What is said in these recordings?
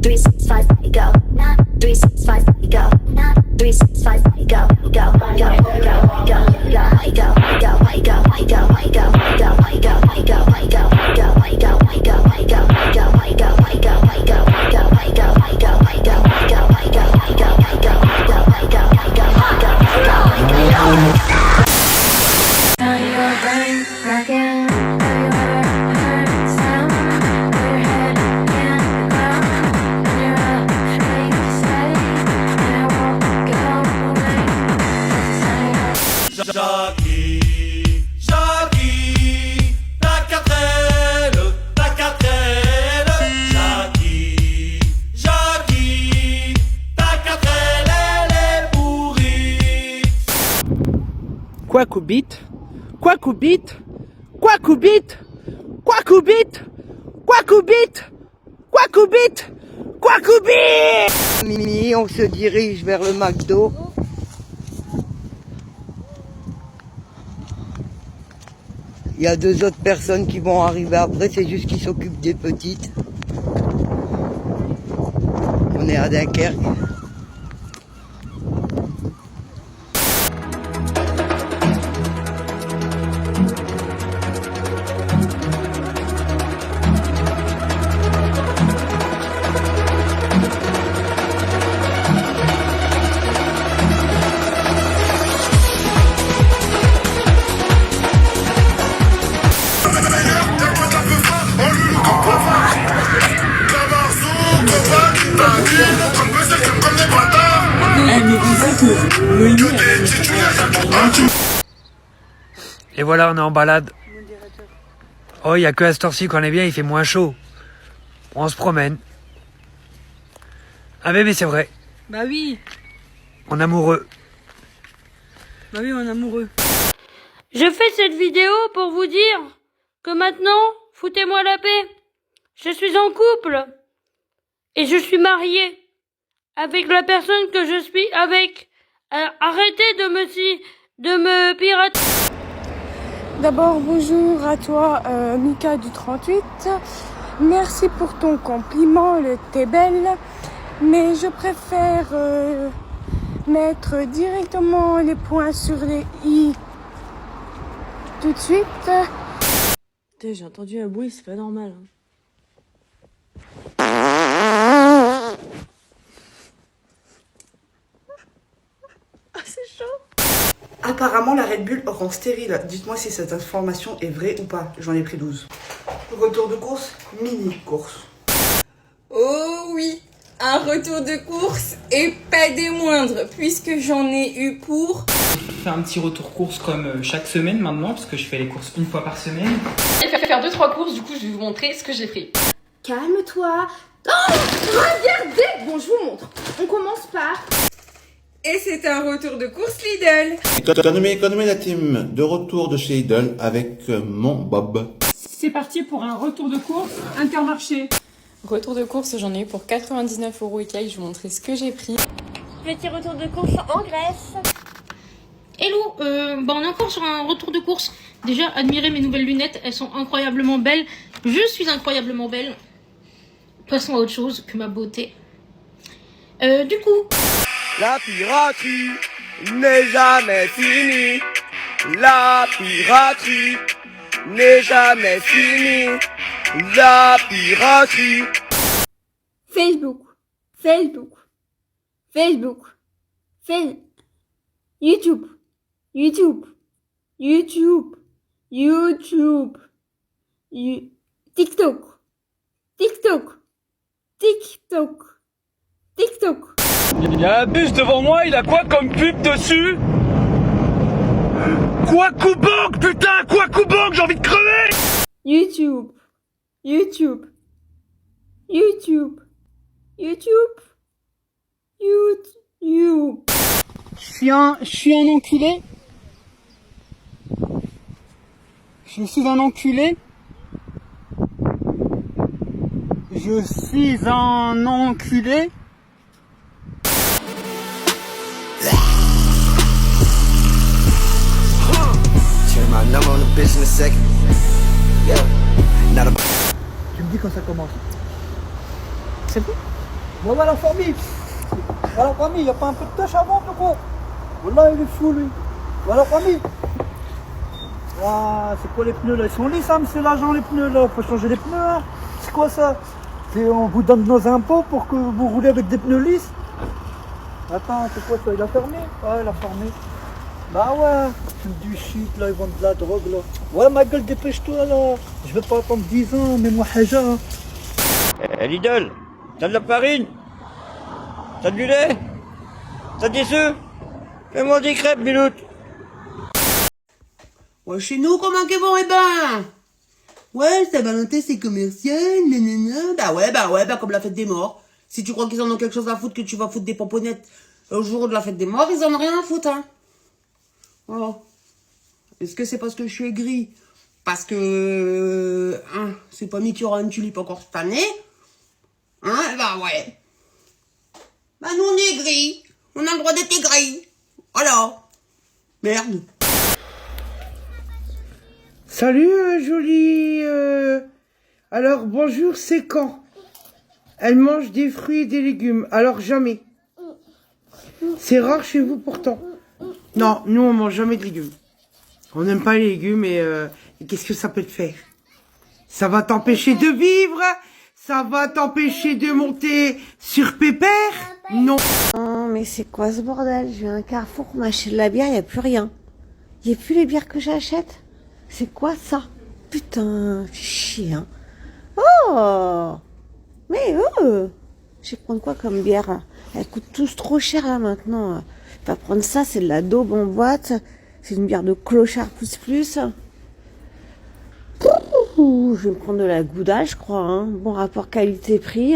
3, 6, 5, go. 9, 3, 6, 5, go. 9, 3, 6, 5, go. Go, go, go, go, go, go, go, go, Jackie, Jackie, ta quatrelle, Jackie, Jackie, ta quatrelle, elle est pourrie. Quoi coubite? Quoi coubite? Quoi coubite? Quoi coubite? Quoi coubite? Quoi coubite? Quoi coubite? Mimi, on se dirige vers le McDo. Il y a 2 autres personnes qui vont arriver après, c'est juste qu'ils s'occupent des petites. On est à Dunkerque. Et voilà, on est en balade. Oh, il n'y a que à cette heure-ci qu'on est bien, il fait moins chaud. On se promène. Ah bébé, c'est vrai. Bah oui, On est amoureux. bah oui, on est amoureux. Je fais cette vidéo pour vous dire que maintenant, foutez-moi la paix. Je suis en couple et je suis mariée avec la personne que je suis avec. Arrêtez de me pirater. D'abord, bonjour à toi, Mika du 38. Merci pour ton compliment, t'es belle. Mais je préfère mettre directement les points sur les i tout de suite. Putain, j'ai entendu un bruit, c'est pas normal. Ah, c'est chaud. Apparemment, la Red Bull rend stérile. Dites-moi si cette information est vraie ou pas. J'en ai pris 12. Retour de course, mini-course. Oh oui, un retour de course et pas des moindres, puisque j'en ai eu pour... Je fais un petit retour course comme chaque semaine maintenant, parce que je fais les courses une fois par semaine. Je vais faire 2-3 courses, du coup je vais vous montrer ce que j'ai pris. Calme-toi. Oh, regardez. Bon, je vous montre. On commence par... Et c'est un retour de course Lidl. Économie la team, de retour de chez Lidl avec mon Bob. C'est parti pour un retour de course Intermarché. Retour de course, j'en ai eu pour 99 € et quelques, je vais vous montrer ce que j'ai pris. Petit retour de course en Grèce. Hello, on est encore sur un retour de course. Déjà, admirez mes nouvelles lunettes, elles sont incroyablement belles. Je suis incroyablement belle. Passons à autre chose que ma beauté. Du coup... La piraterie n'est jamais finie. La piraterie n'est jamais finie. La piraterie. Facebook. Facebook. Facebook. YouTube. YouTube. YouTube. YouTube. TikTok. TikTok. TikTok. TikTok. Il y a un bus devant moi, il a quoi comme pub dessus? Quackoubank, putain, Quackoubank, j'ai envie de crever! YouTube. YouTube. YouTube. YouTube. YouTube. Je suis un enculé. Je suis un enculé. Je suis un enculé. Tu me dis quand ça commence. C'est bon? Voilà la famille. Voilà la famille, y a pas un peu de tâche avant ou quoi? Voilà, il est fou lui. Voilà la famille. Ah, c'est quoi les pneus là? Ils sont lisses, hein, monsieur l'agent, les pneus là. Faut changer les pneus, hein. C'est quoi ça? On vous donne nos impôts pour que vous roulez avec des pneus lisses? Attends, c'est quoi ça? Il a fermé? Ouais, il a fermé. Bah ouais, c'est du shit là, ils vendent de la drogue là. Ouais, ma gueule, dépêche-toi là. Je vais pas attendre 10 ans, mais moi, haja. Eh Lidl, t'as de la farine? T'as du lait? T'as des œufs? Fais-moi des crêpes, Biloute. Ouais, chez nous, comment que bon, eh ben? Ouais, Saint-Valentin, c'est commercial, nanana. Bah ouais, comme la fête des morts. Si tu crois qu'ils en ont quelque chose à foutre, que tu vas foutre des pomponnettes au jour de la fête des morts, ils en ont rien à foutre, hein. Voilà. Est-ce que c'est parce que je suis aigri? Parce que, hein, c'est pas mis qu'il y aura une tulipe encore cette année? Hein, bah ouais. Bah nous, on est aigris. On a le droit d'être aigris. Voilà. Merde. Salut jolie. Alors bonjour, c'est quand? Elle mange des fruits et des légumes, alors jamais. C'est rare chez vous pourtant. Non, nous on mange jamais de légumes. On n'aime pas les légumes et qu'est-ce que ça peut te faire? Ça va t'empêcher de vivre? Ça va t'empêcher de monter sur Pépère? Non. Oh, mais c'est quoi ce bordel? Je vais à un carrefour pour m'acheter de la bière, il n'y a plus rien. Il n'y a plus les bières que j'achète. C'est quoi ça? Putain, chier, hein. Oh! Mais je vais prendre quoi comme bière? Elle coûte tous trop cher là maintenant. Je vais pas prendre ça, c'est de la daube en boîte. C'est une bière de clochard plus. Ouh, je vais me prendre de la Gouda, je crois, hein. Bon rapport qualité-prix.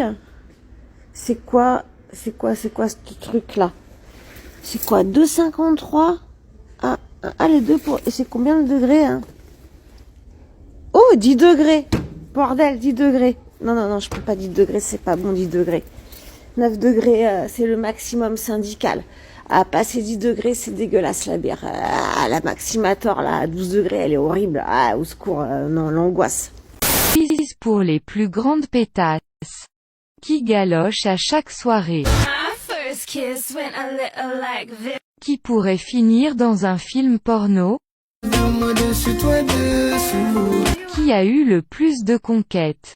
C'est quoi ce truc là? C'est quoi? 2,53? Ah, les deux pour... Et c'est combien de degrés, hein? Oh, 10 degrés. Bordel, 10 degrés. Non, je peux pas 10 degrés, c'est pas bon 10 degrés. 9 degrés, c'est le maximum syndical. À passer 10 degrés, c'est dégueulasse la bière. La Maximator, là, à 12 degrés, elle est horrible. Ah, au secours, non, l'angoisse. Pour les plus grandes pétasses. Qui galoche à chaque soirée. Qui pourrait finir dans un film porno. Qui a eu le plus de conquêtes.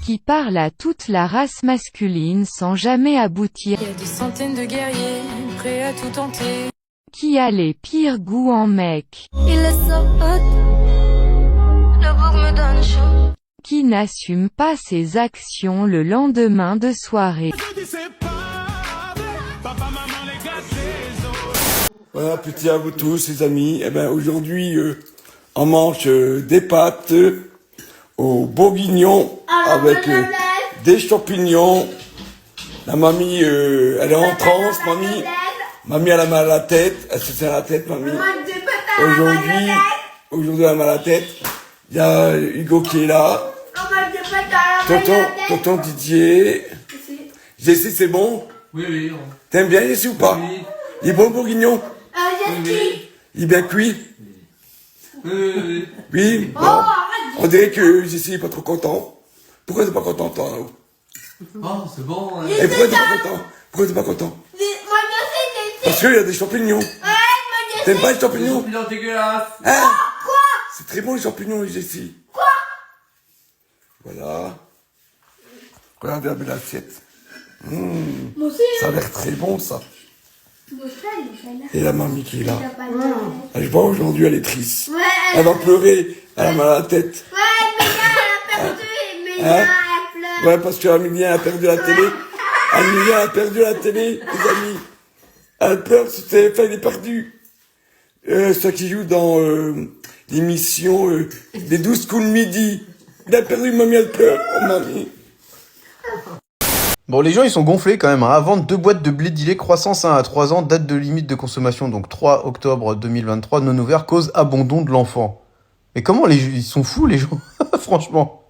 Qui parle à toute la race masculine sans jamais aboutir. Il y a des centaines de guerriers prêts à tout tenter. Qui a les pires goûts en mec. Il est so hot. Le bourg me donne chaud. Qui n'assume pas ses actions le lendemain de soirée. Voilà, petit à vous tous les amis. Eh ben aujourd'hui on mange des pâtes aux bourguignons avec des champignons. La mamie elle est en transe, mamie elle a mal à la tête, elle se serre la tête mamie. Aujourd'hui elle a mal à la tête. Il y a Hugo qui est là. Tonton Didier. Jessie, c'est bon? Oui. T'aimes bien Jessie ou pas? Oui. Il est bon le bourguignon? Oui. Il est bien cuit? Oui. Oui, bon. On dirait que Jessie est pas trop content. Pourquoi t'es pas content, toi, là-haut? Oh, c'est bon. Hein. Et pourquoi t'es pas content? Pourquoi t'es pas content? Parce qu'il y a des champignons. T'aimes pas les champignons? Les champignons dégueulasses. Hein? Quoi? C'est très bon les champignons, Jessie. Quoi? Voilà. Regardez la belle assiette. Ça a l'air très bon, ça. Et la mamie qui est là. Je vois aujourd'hui, elle est triste. Ouais. Elle va pleurer. Elle a mal à la tête. Ouais, elle a perdu. Hein? Ouais, parce que Amélia a perdu la télé. Amélia a perdu la télé, les amis. Elle pleure, ce téléphone est perdu. Ceux qui jouent dans l'émission des 12 coups de midi. Il a perdu, mamie, elle pleure. Oh, mamie. Bon, les gens, ils sont gonflés quand même. À vendre 2 boîtes de blé dilé croissance 1 à 3 ans, date de limite de consommation, donc 3 octobre 2023, non ouvert, cause abandon de l'enfant. Mais comment ils sont fous, les gens? Franchement.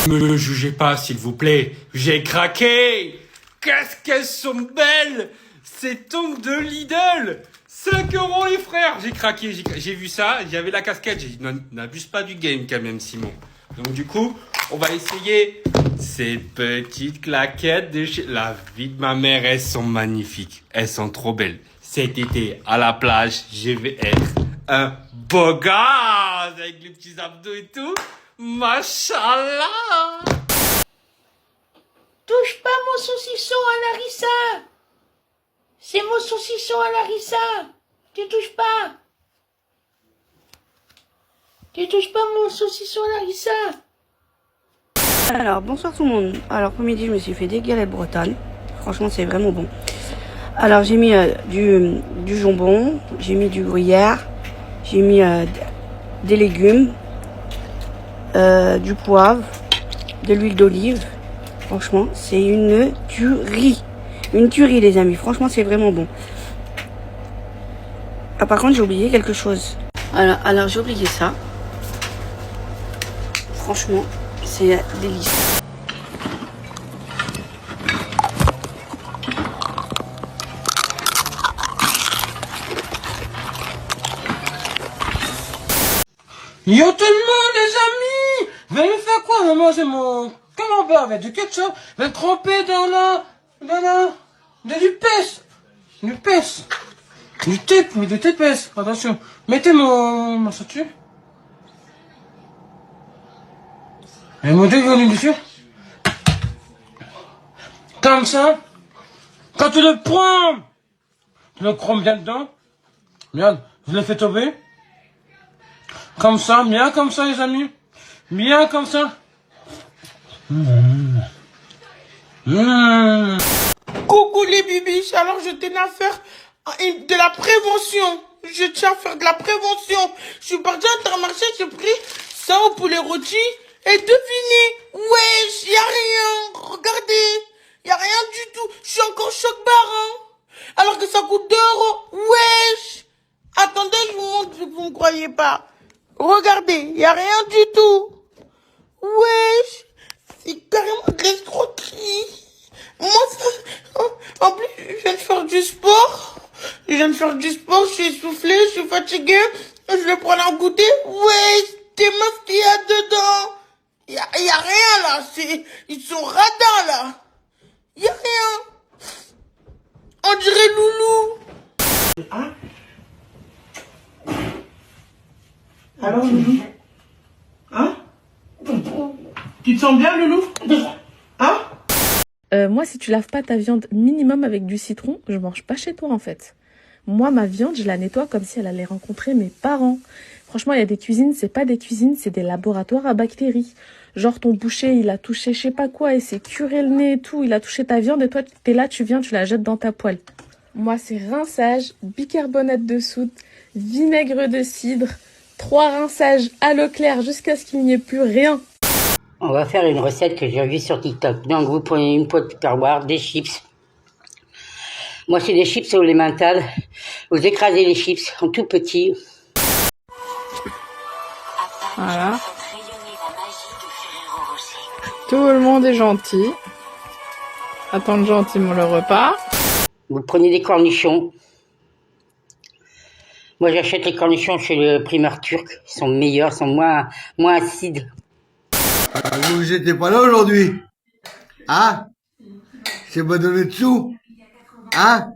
Ne me jugez pas, s'il vous plaît. J'ai craqué. Qu'est-ce qu'elles sont belles, ces tongs de Lidl. 5 € les frères. J'ai craqué, j'ai vu ça, j'avais la casquette. J'ai dit, n'abuse pas du game quand même, Simon. Donc du coup, On va essayer ces petites claquettes de chez... La vie de ma mère, elles sont magnifiques. Elles sont trop belles. Cet été, à la plage, je vais être un beau gars avec les petits abdos et tout. Machallah. Touche pas mon saucisson à Larissa. C'est mon saucisson à Larissa. Tu touches pas. Tu touches pas mon saucisson à Larissa. Alors, bonsoir tout le monde. Alors, pour midi, je me suis fait des galettes bretonnes. Franchement, c'est vraiment bon. Alors, j'ai mis du jambon, j'ai mis du gruyère, j'ai mis des légumes, du poivre, de l'huile d'olive. Franchement, c'est une tuerie. Une tuerie, les amis. Franchement, c'est vraiment bon. Ah, par contre, j'ai oublié quelque chose. Alors j'ai oublié ça. Franchement, c'est délicieux. Yo tout le monde, les amis! Venez faire quoi? On va manger mon camembert avec du ketchup. Je vais le tremper dans du pèse. Du pèse. Du thé pèse. Attention. Mettez mon statut. Et mon thé venu dessus. Comme ça. Quand tu le prends, tu le cromes bien dedans. Regarde, je le fais tomber. Comme ça, bien comme ça, les amis. Bien comme ça. Coucou les bibiches, alors je tenais à faire de la prévention. Je tiens à faire de la prévention. Je suis parti à Intermarché, j'ai pris ça au poulet rôti. Et devinez, wesh, y a rien. Regardez, y a rien du tout. Je suis encore choc-barre, hein. Alors que ça coûte 2 €. Wesh. Attendez, je vous montre si vous ne croyez pas. Regardez, y a rien du tout. Wesh. C'est carrément de l'escroquerie. Moi, ça... En plus, je viens de faire du sport. Je suis essoufflé, je suis fatigué. Je vais prendre un goûter. Wesh, t'es meuf qu'il y a dedans. Y a rien là. Ils sont radins là. Y a rien. On dirait Loulou. Hein? Alors Loulou? Hein? Tu te sens bien Loulou? Hein? Moi, si tu laves pas ta viande minimum avec du citron, je mange pas chez toi en fait. Moi, ma viande, je la nettoie comme si elle allait rencontrer mes parents. Franchement, il y a des cuisines, c'est pas des cuisines, c'est des laboratoires à bactéries. Genre ton boucher, il a touché je sais pas quoi, et s'est curé le nez et tout, il a touché ta viande et toi, t'es là, tu viens, tu la jettes dans ta poêle. Moi, c'est rinçage, bicarbonate de soude, vinaigre de cidre, 3 rinçages à l'eau claire jusqu'à ce qu'il n'y ait plus rien. On va faire une recette que j'ai vue sur TikTok. Donc vous prenez une poêle de tupperware, des chips. Moi c'est des chips au Emmental. Vous écrasez les chips en tout petit. Voilà. Tout le monde est gentil. Attendre gentiment le repas. Vous prenez des cornichons. Moi j'achète les cornichons chez le primeur turc. Ils sont meilleurs, ils sont moins acides. Vous n'étiez pas là aujourd'hui? Hein? C'est pas donné de sous? Hein?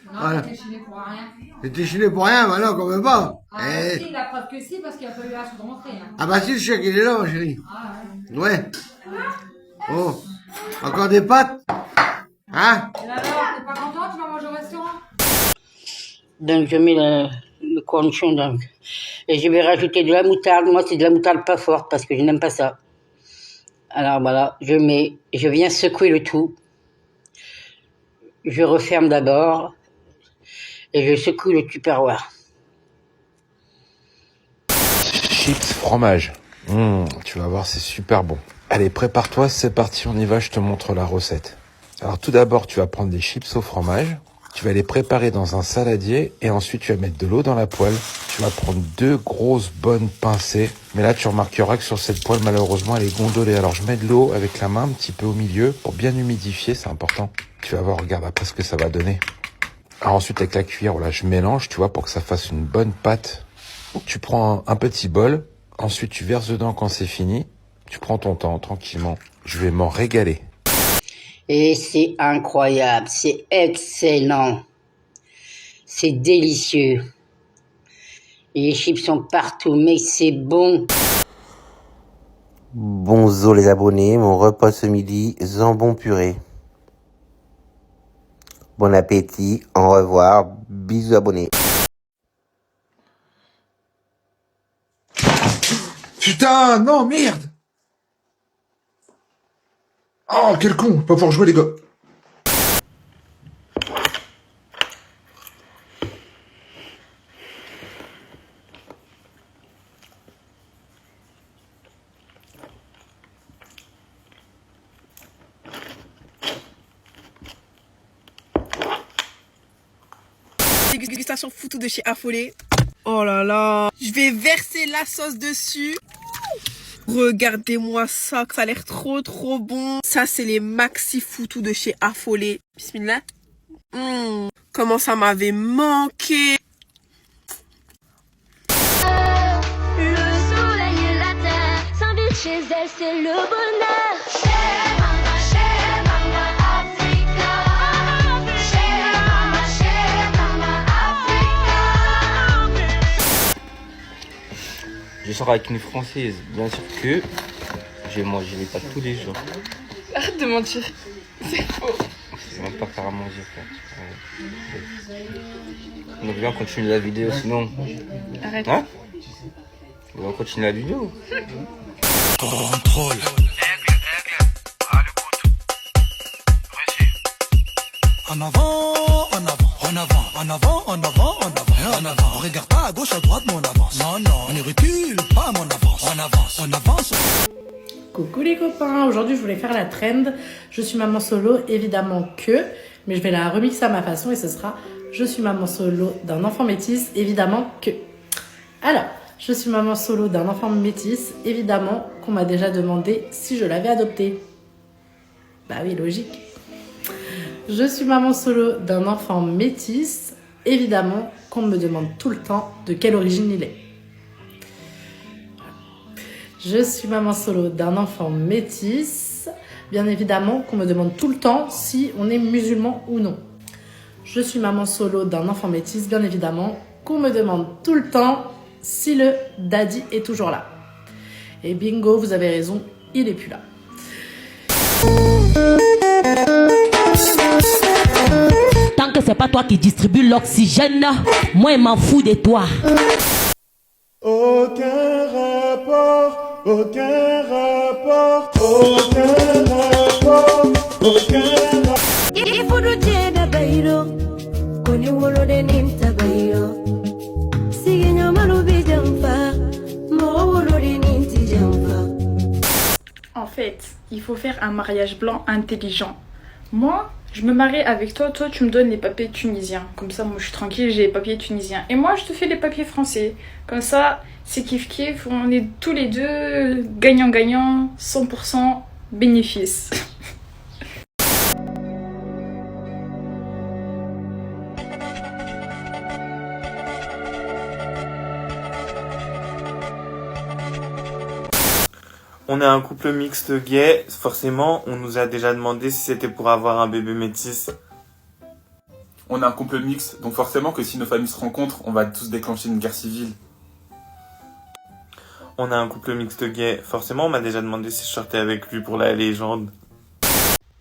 Non, voilà. t'es chiné pour rien. T'es chiné pour rien, bah non, quand même pas. Si, la preuve que si, parce qu'il n'y a pas eu la sous de rentrer. Hein. Ah bah si, le chèque il est là, ma chérie. Ah ouais. Oh. Encore des pâtes? Hein? Et alors, t'es pas content, tu vas manger au restaurant? Donc je mets le cornichon donc. Et je vais rajouter de la moutarde. Moi c'est de la moutarde pas forte parce que je n'aime pas ça. Alors voilà, je viens secouer le tout. Je referme d'abord et je secoue le tupperware. Chips fromage. Tu vas voir, c'est super bon. Allez, prépare-toi, c'est parti, on y va, je te montre la recette. Alors tout d'abord, tu vas prendre des chips au fromage. Tu vas les préparer dans un saladier et ensuite tu vas mettre de l'eau dans la poêle. Tu vas prendre 2 grosses bonnes pincées. Mais là, tu remarqueras que sur cette poêle, malheureusement, elle est gondolée. Alors je mets de l'eau avec la main un petit peu au milieu pour bien humidifier, c'est important. Tu vas voir, regarde après ce que ça va donner. Alors ensuite, avec la cuillère, voilà, je mélange, tu vois, pour que ça fasse une bonne pâte. Tu prends un petit bol. Ensuite, tu verses dedans quand c'est fini. Tu prends ton temps, tranquillement. Je vais m'en régaler. Et c'est incroyable, c'est excellent. C'est délicieux. Les chips sont partout, mais c'est bon. Bonjour les abonnés, mon repas ce midi, jambon purée. Bon appétit, au revoir, bisous abonnés. Putain, non, merde! Oh, quel con, pas pouvoir jouer les gars. Dégustation foutou de chez Affolé. Oh là là. Je vais verser la sauce dessus. Regardez-moi ça, ça a l'air trop trop bon. Ça c'est les maxi foutou de chez Affolé. Bismillah. Comment ça m'avait manqué. Le soleil et la terre s'invitent chez elle, c'est le bonheur. Chez Mama Africa. Chez Mama Africa. Je sors avec une Française, bien sûr que je mange les pâtes tous les jours. Arrête de mentir. C'est faux. C'est même pas faire à manger, frère. Ouais. Donc viens, on continue la vidéo, sinon... Arrête. Hein? On continue la vidéo. Contrôle. En avant, en avant, en avant, en avant, en avant, en avant, en avant. On regarde pas à gauche, à droite, mais on avance. Non, non, on ne recule pas, mais on avance. On avance, on avance. Coucou les copains, aujourd'hui je voulais faire la trend. Je suis maman solo, évidemment que, mais je vais la remixer à ma façon et ce sera je suis maman solo d'un enfant métis, évidemment que. Alors, je suis maman solo d'un enfant métis, évidemment qu'on m'a déjà demandé si je l'avais adopté. Bah oui, logique. Je suis maman solo d'un enfant métis, évidemment qu'on me demande tout le temps de quelle origine il est. Je suis maman solo d'un enfant métis, bien évidemment qu'on me demande tout le temps si on est musulman ou non. Je suis maman solo d'un enfant métis, bien évidemment qu'on me demande tout le temps si le daddy est toujours là. Et bingo, vous avez raison, il est plus là. Tant que c'est pas toi qui distribue l'oxygène, moi je m'en fous de toi. Aucun rapport, aucun rapport, aucun rapport, aucun rapport. En fait, il faut faire un mariage blanc intelligent. Moi, je me marie avec toi, toi tu me donnes les papiers tunisiens. Comme ça, moi je suis tranquille, j'ai les papiers tunisiens. Et moi, je te fais les papiers français. Comme ça, c'est kiff kiff, on est tous les deux gagnant-gagnant, 100% bénéfice. On est un couple mixte gay, forcément, on nous a déjà demandé si c'était pour avoir un bébé métis. On est un couple mixte, donc forcément que si nos familles se rencontrent, on va tous déclencher une guerre civile. On est un couple mixte gay, forcément on m'a déjà demandé si je sortais avec lui pour la légende.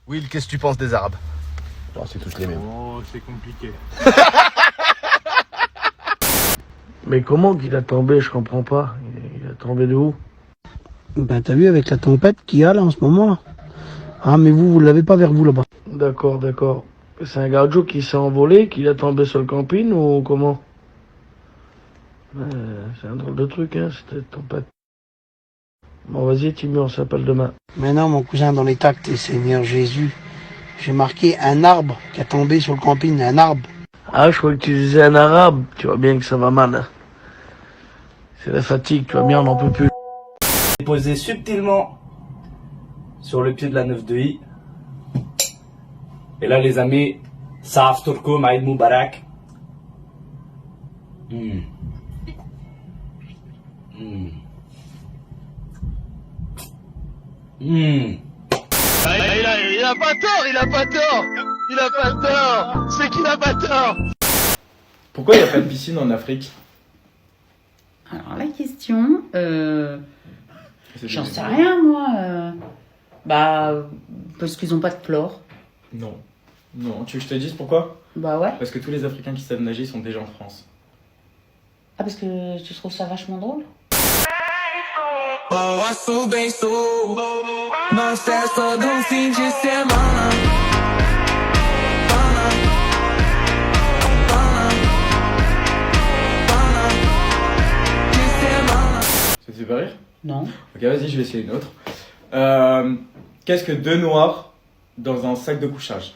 Will, qu'est-ce que tu penses des Arabes? Oh, c'est tous les mêmes. Oh, c'est compliqué. Mais comment qu'il a tombé, je comprends pas. Il a tombé de où? Ben t'as vu avec la tempête qu'il y a là en ce moment. Ah mais vous l'avez pas vers vous là-bas. D'accord, d'accord. C'est un garjo qui s'est envolé, qu'il a tombé sur le camping ou comment? C'est un drôle de truc, hein, cette tempête. Bon, vas-y, Timmy, on s'appelle demain. Mais non, mon cousin, dans les tacts, Seigneur Jésus, j'ai marqué un arbre qui a tombé sur le camping, un arbre. Ah, je crois que tu disais un arabe. Tu vois bien que ça va mal. Hein. C'est la fatigue, tu vois bien, on n'en peut plus. Posé subtilement sur le pied de la 9 de I. Et là, les amis, Saaf Turko, Maïd Moubarak. Il a pas tort, il a pas tort. Il a pas tort. C'est qu'il a pas tort. Pourquoi il n'y a pas de piscine en Afrique? Alors la question, j'en sais rien moi. Bah, parce qu'ils ont pas de chlore. Non. Non, tu veux que je te dise pourquoi? Bah ouais. Parce que tous les Africains qui savent nager sont déjà en France. Ah, parce que tu trouves ça vachement drôle? Oh, aço bem sou, nós é só do fim de semana. Ça te fait pas rire? Non. Ok, vas-y, je vais essayer une autre. Qu'est-ce que deux noirs dans un sac de couchage?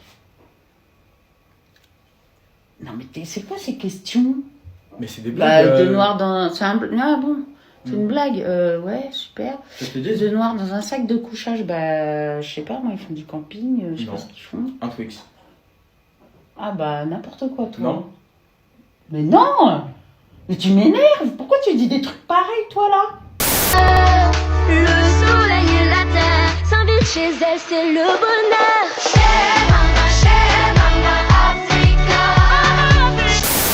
Non mais c'est quoi ces questions? Mais c'est des blagues. Bah, deux noirs dans... C'est un... Ah bon, c'est une blague. Ouais, super. Deux noirs dans un sac de couchage, bah, je sais pas, moi, ils font du camping, je sais pas ce qu'ils font. Un Twix. Ah bah, n'importe quoi, toi. Non. Mais non! Mais tu m'énerves! Pourquoi tu dis des trucs pareils, toi, là? Le soleil et la terre s'invitent chez elle, c'est le bonheur. Africa.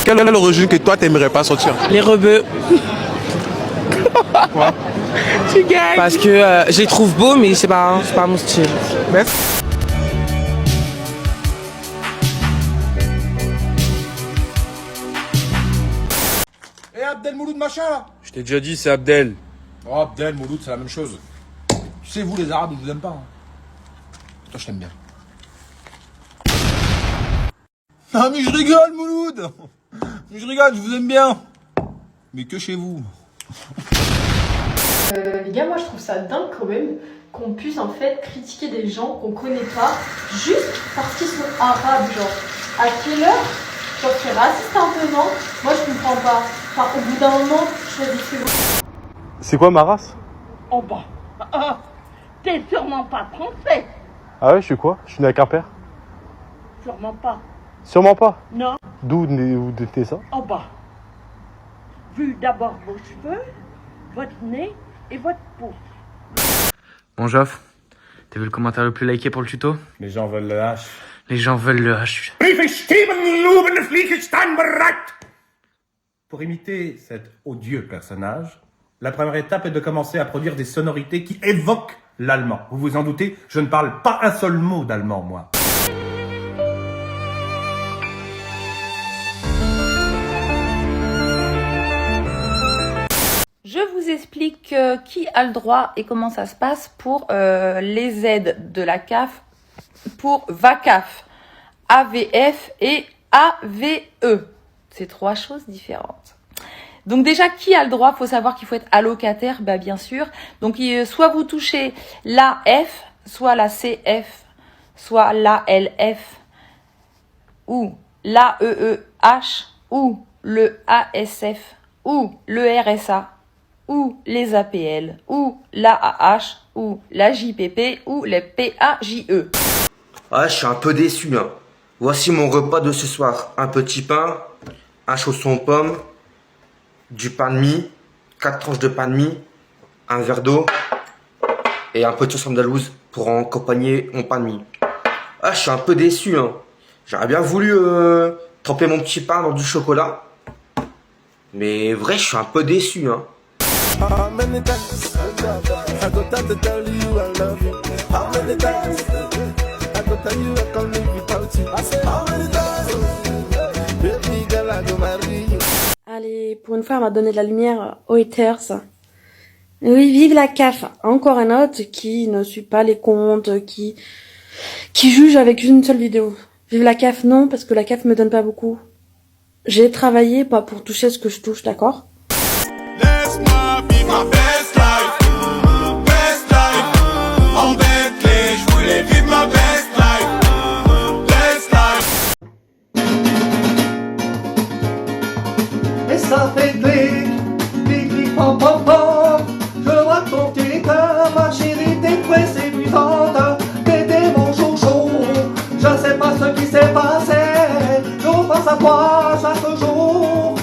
Quelle est l'origine que toi t'aimerais pas sortir? Les rebeux. Pourquoi? Tu gagnes. Parce que je les trouve beaux, mais c'est pas mon style. Merci. Et Abdel Mouloud machin là? Je t'ai déjà dit, c'est Abdel. Oh, Abdel Mouloud, c'est la même chose. Tu sais, vous les Arabes, je vous aime pas. Hein. Toi, je t'aime bien. Ah, mais je rigole, Mouloud. Je rigole, je vous aime bien. Mais que chez vous. Les gars, moi je trouve ça dingue quand même qu'on puisse en fait critiquer des gens qu'on connaît pas juste parce qu'ils sont arabes, genre. À quelle heure? Genre c'est raciste un peu, non? Moi je comprends pas. Enfin, au bout d'un moment, choisissez-vous. C'est quoi ma race? Oh bah, t'es sûrement pas français. Ah ouais, je suis quoi? Je suis né à Quimper. Sûrement pas. Sûrement pas. Non. D'où vous détenez ça? Oh bah, vu d'abord vos cheveux, votre nez et votre peau. Bon Joff, t'as vu le commentaire le plus liké pour le tuto? Les gens veulent le H. Les gens veulent le H. Pour imiter cet odieux personnage, la première étape est de commencer à produire des sonorités qui évoquent l'allemand. Vous vous en doutez, je ne parle pas un seul mot d'allemand, moi. Je vous explique qui a le droit et comment ça se passe pour les aides de la CAF pour VACAF, AVF et AVE. C'est trois choses différentes. Donc déjà, qui a le droit? Faut savoir qu'il faut être allocataire, bah bien sûr. Donc soit vous touchez l'AF, soit la CF, soit l'ALF, ou l'AEEH, ou le ASF, ou le RSA, ou les APL, ou l'AAH, ou la JPP, ou les PAJE. Ah, je suis un peu déçu, hein. Voici mon repas de ce soir. Un petit pain, un chausson aux pommes, du pain de mie, 4 tranches de pain de mie, un verre d'eau et un peu de sauce andalouse pour accompagner mon pain de mie. Ah, je suis un peu déçu, hein. J'aurais bien voulu tremper mon petit pain dans du chocolat. Mais vrai, je suis un peu déçu, hein. How many times I go to tell you I love you? How many times I go tell you I can't live without you? I say how many times, baby girl, I go marry you. Allez, pour une fois, on va donner de la lumière aux haters. Oui, vive la CAF. Encore un autre qui ne suit pas les comptes, qui juge avec une seule vidéo. Vive la CAF, non, parce que la CAF me donne pas beaucoup. J'ai travaillé pas pour toucher ce que je touche, d'accord? Laisse-moi vivre ma best life, best life. En Bentley, je voulais vivre ma best life, best life. Et ça fait clic, clic, clic, pom, pom, pom. Je vois ton petit cœur, ma chérie, t'es très séduisante. T'étais mon chouchou, je sais pas ce qui s'est passé. Je pense à toi chaque jour.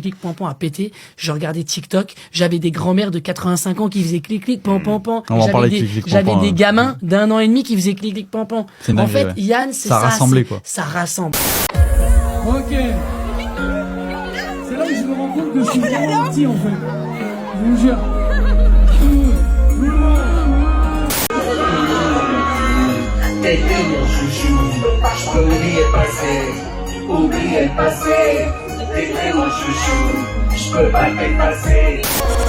clic clic pan pan à péter. Je regardais TikTok, j'avais des grand-mères de 85 ans qui faisaient clic clic pan pan pan. On va en parler clic clic pan pan. J'avais des gamins d'1 an et demi qui faisaient clic clic pan pan. En fait, ouais. Yann, c'est ça ça, rassemblait quoi. Ça rassemble. Ok. C'est là que je me rends compte que je suis vraiment petit en fait. Je vous jure. T'étais mon chouchou, je peux oublier le passé, oublier le passé. T'étais mon chouchou, je peux pas t'effacer.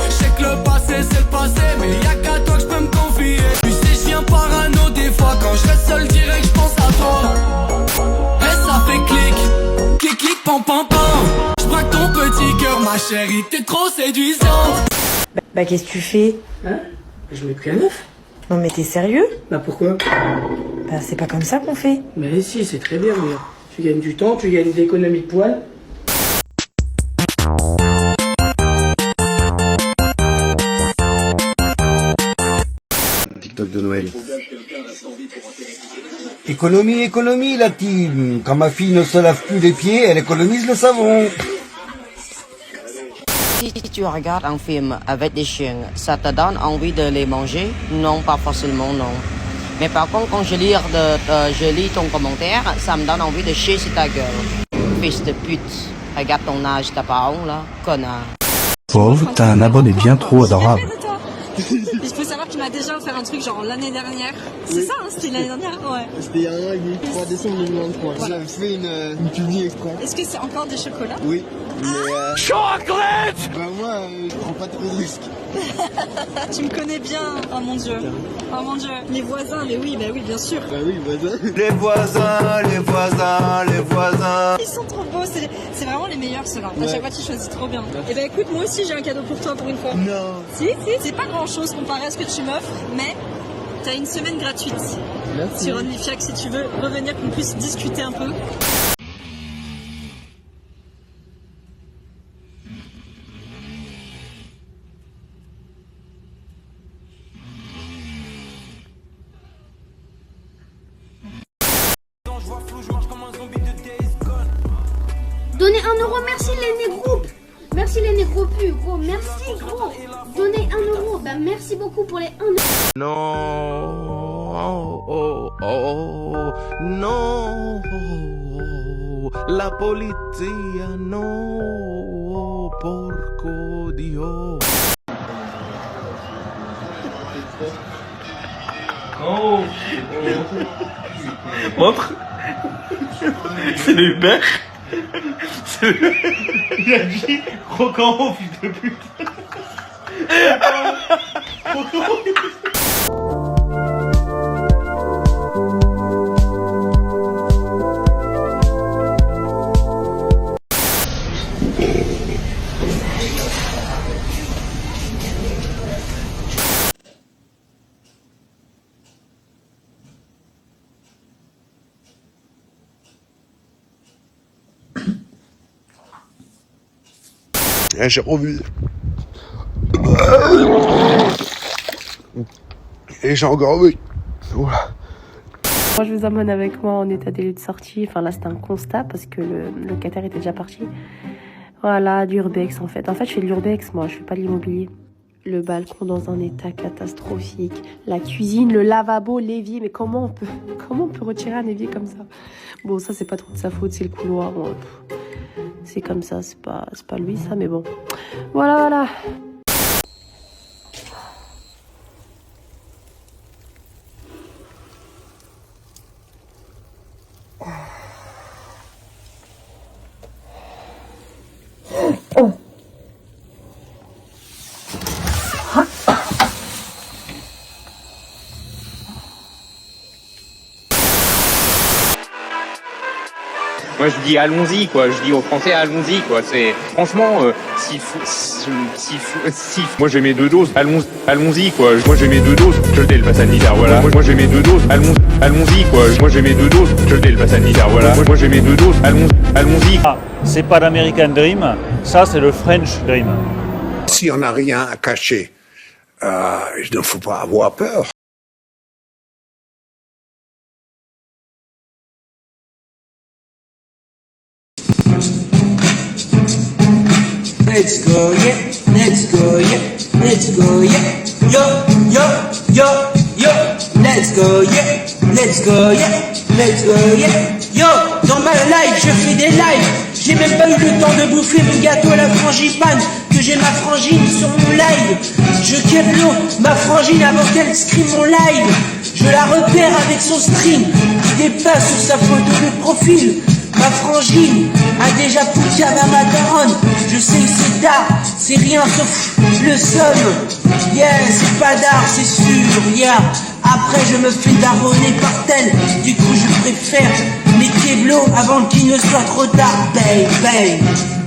Je sais que le passé c'est le passé, mais y'a qu'à toi que je peux me confier. Tu sais, je viens parano des fois, quand je reste seul direct, je pense à toi. Et ça fait clic, clic clic pam pam pam. Je braque ton petit cœur, ma chérie, t'es trop séduisante. Bah qu'est-ce que tu fais? Hein? Je mets plus à neuf. Non mais t'es sérieux? Bah pourquoi? Bah c'est pas comme ça qu'on fait. Mais si, c'est très bien, regarde. Tu gagnes du temps, tu gagnes d'économie de poils. TikTok de Noël. Économie, économie, la team. Quand ma fille ne se lave plus les pieds, elle économise le savon. Si tu regardes un film avec des chiens, ça te donne envie de les manger? Non, pas forcément, non. Mais par contre, quand je lis ton commentaire, ça me donne envie de chier sur ta gueule. Fils de pute. Regarde ton âge, t'as pas honte, là, connard. Pauvre, t'as un abonné bien trop adorable. Il faut savoir qu'il m'a déjà offert un truc genre l'année dernière. C'est ça, hein, c'était l'année dernière? Ouais. C'était il y a un an et demi, 3 décembre 2023. Voilà. J'avais fait une publi exprès. Est-ce que c'est encore des chocolats? Oui. Mais Chocolat! Bah moi, je prends pas trop de risques. Tu me connais bien, oh mon dieu. Oh mon dieu. Les voisins, mais oui, bah oui, bien sûr. Bah oui, voisins. Les voisins, les voisins, les voisins. Ils sont trop beaux, c'est vraiment les meilleurs ceux-là. Ouais. À chaque fois, tu choisis trop bien. Et bah écoute, moi aussi j'ai un cadeau pour toi pour une fois. Non. Si, c'est pas grand chose comparé à ce que tu m'offres, mais t'as une semaine gratuite. Merci. Sur OnlyFiac si tu veux revenir, qu'on puisse discuter un peu. Donnez 1 euro, merci les négros. Merci les négros plus gros, merci gros. Donnez 1 euro, bah merci beaucoup pour les 1 euro. Non, non, la polizia, no, porco Dio. Oh, montre. C'est le Uber. Il a dit Rocan, fils de pute. J'ai revu. Et j'ai encore revu. Voilà. Moi, je vous emmène avec moi en état des lieux de sortie. Enfin, là, c'est un constat parce que le locataire était déjà parti. Voilà, l'urbex, en fait. En fait, je fais de l'urbex, moi. Je fais pas de l'immobilier. Le balcon dans un état catastrophique. La cuisine, le lavabo, l'évier. Mais comment on peut retirer un évier comme ça? Bon, ça, c'est pas trop de sa faute. C'est le couloir. Bon, c'est comme ça. C'est pas lui, ça. Mais bon. Voilà. Moi je dis allons-y quoi, je dis aux Français allons-y quoi. C'est franchement moi j'ai mes 2 doses, allons-y quoi. Moi j'ai mes 2 doses, je le pass sanitaire voilà. Moi j'ai mes 2 doses, allons-y quoi. Moi j'ai mes 2 doses, je le pass sanitaire voilà. Moi j'ai mes 2 doses, allons-y. Ah, c'est pas l'American Dream, ça c'est le French Dream. Si on n'a rien à cacher, il ne faut pas avoir peur. let's go, yeah, let's go, yeah, let's go, yeah. Yo, yo, yo, yo, let's go, yeah, let's go, yeah, let's go, yeah. Yo, dans ma live, je fais des lives. J'ai même pas eu le temps de bouffer mon gâteau à la frangipane, que j'ai ma frangine sur mon live. Je kiffe l'eau, ma frangine avant qu'elle scream mon live. Je la repère avec son string qui dépasse sur sa photo de profil. Ma frangine a déjà poussé à ma daronne. Je sais que c'est tard, c'est rien sauf le somme. Yeah, c'est pas d'art, c'est sûr, yeah. Après je me fais daronner par tel. Du coup je préfère mes keblos avant qu'il ne soit trop tard. Bang, bang.